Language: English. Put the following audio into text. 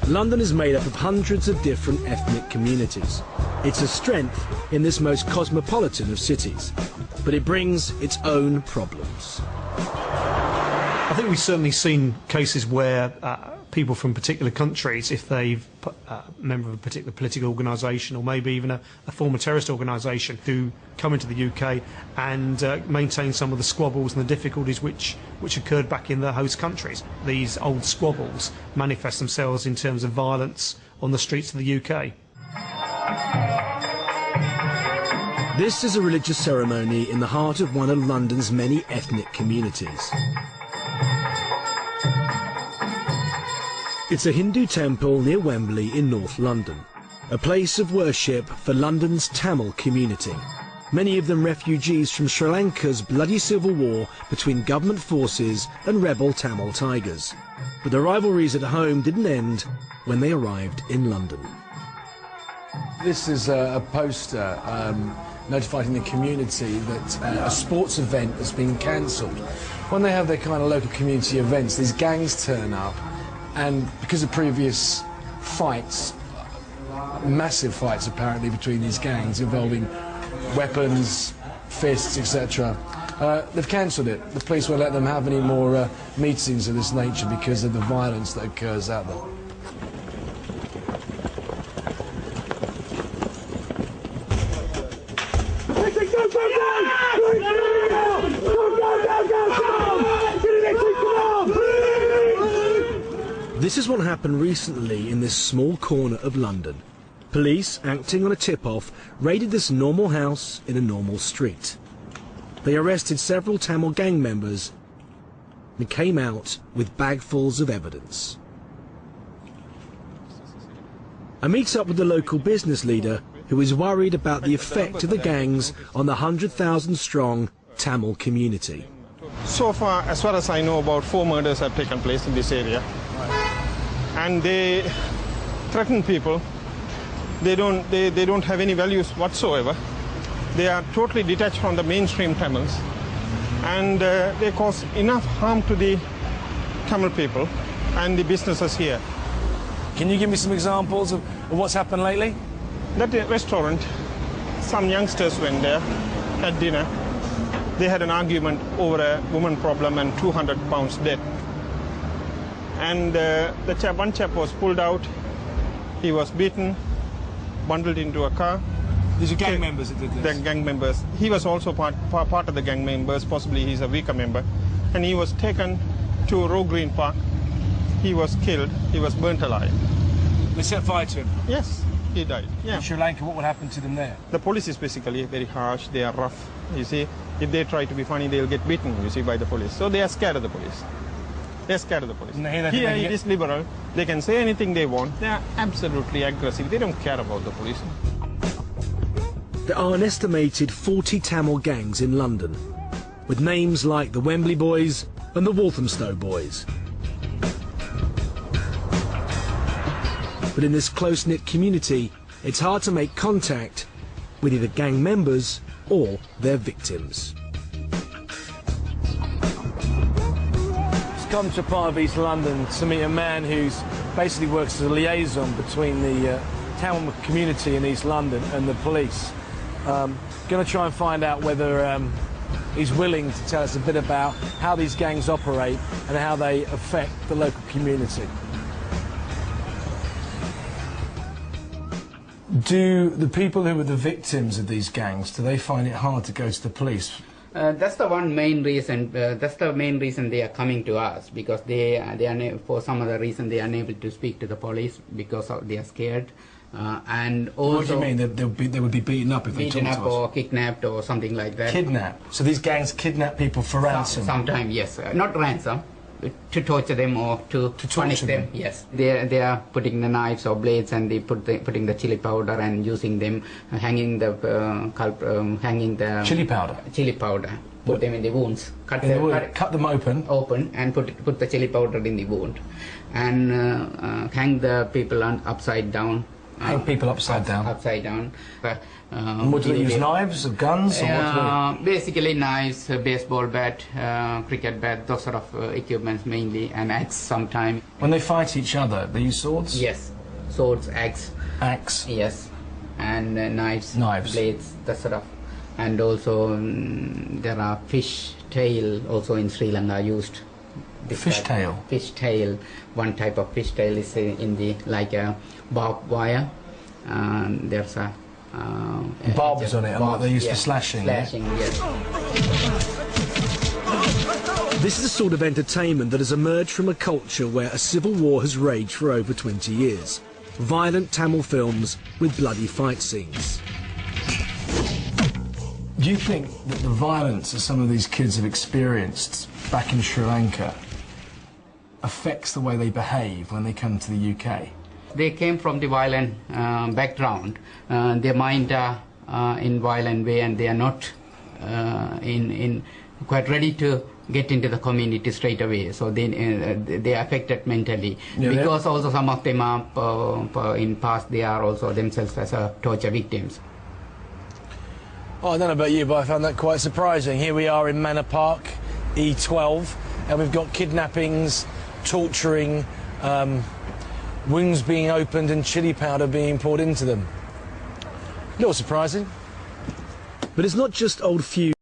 London is made up of hundreds of different ethnic communities. It's a strength in this most cosmopolitan of cities, but it brings its own problems. I think we've certainly seen cases where people from particular countries, if they've a member of a particular political organisation or maybe even a former terrorist organisation, who come into the UK and maintain some of the squabbles and the difficulties which occurred back in their host countries. These old squabbles manifest themselves in terms of violence on the streets of the UK. This is a religious ceremony in the heart of one of London's many ethnic communities. It's a Hindu temple near Wembley in North London, a place of worship for London's Tamil community. Many of them refugees from Sri Lanka's bloody civil war between government forces and rebel Tamil tigers. But the rivalries at home didn't end when they arrived in London. This is a poster notifying the community that a sports event has been cancelled. When they have their kind of local community events, these gangs turn up, and because of previous fights, massive fights apparently between these gangs involving weapons, fists, etc., they've cancelled it. The police won't let them have any more meetings of this nature because of the violence that occurs out there. This is what happened recently in this small corner of London. Police, acting on a tip-off, raided this normal house in a normal street. They arrested several Tamil gang members and came out with bagfuls of evidence. I meet up with the local business leader who is worried about the effect of the gangs on the 100,000-strong Tamil community. So far as I know, about 4 murders have taken place in this area. And they threaten people. They don't have any values whatsoever. They are totally detached from the mainstream Tamils, and they cause enough harm to the Tamil people and the businesses here. Can you give me some examples of what's happened lately? That restaurant, some youngsters went there, had dinner. They had an argument over a woman problem and £200 debt. And one chap was pulled out. He was beaten, bundled into a car. These are gang members that did this? The gang members. He was also part of the gang members. Possibly he's a weaker member. And he was taken to Roe Green Park. He was killed. He was burnt alive. They set fire to him? Yes, he died. Yeah. In Sri Lanka, what would happen to them there? The police is basically very harsh. They are rough. You see, if they try to be funny, they'll get beaten, you see, by the police. So they are scared of the police. They're scared of the police. Here it is liberal. They can say anything they want. They are absolutely aggressive. They don't care about the police. There are an estimated 40 Tamil gangs in London, with names like the Wembley Boys and the Walthamstow Boys. But in this close-knit community, it's hard to make contact with either gang members or their victims. Come to part of East London to meet a man who's basically works as a liaison between the Tamil community in East London and the police. Going to try and find out whether he's willing to tell us a bit about how these gangs operate and how they affect the local community. Do the people who were the victims of these gangs, do they find it hard to go to the police? That's the main reason. That's the main reason they are coming to us, because they are for some other reason they are unable to speak to the police because they are scared. And also, what do you mean? They would be beaten up if they talked to us? Beaten up or kidnapped or something like that. Kidnapped? So these gangs kidnap people for ransom? Sometimes, yes. Not ransom. To torture them or to punish them. Yes, they are putting the knives or blades, and they putting the chili powder and using them, hanging the chili powder. Chili powder. Put them in the wounds. Cut them open. Open and put the chili powder in the wound, and hang the people upside down Hang people upside down. Upside down. And what do they use? Knives or guns? Or what basically knives, baseball bat, cricket bat, those sort of equipments mainly, and axe sometimes. When they fight each other, they use swords? Yes, swords, axe. Axe? Yes, and knives, blades, that sort of. And also there are fish tail also in Sri Lanka used. Fish tail? Fish tail. One type of fish tail is in the like a barbed wire. There's a barbs on it, and they use for slashing. Slashing, yes. This is a sort of entertainment that has emerged from a culture where a civil war has raged for over 20 years. Violent Tamil films with bloody fight scenes. Do you think that the violence that some of these kids have experienced back in Sri Lanka affects the way they behave when they come to the UK? They came from the violent background. Their mind are in violent way, and they are not quite ready to get into the community straight away. So they are affected mentally. Yeah, because also some of them are in past they are also themselves as torture victims. Oh, I don't know about you, but I found that quite surprising. Here we are in Manor Park, E12, and we've got kidnappings, torturing, wounds being opened and chili powder being poured into them. A little surprising. But it's not just old feuds.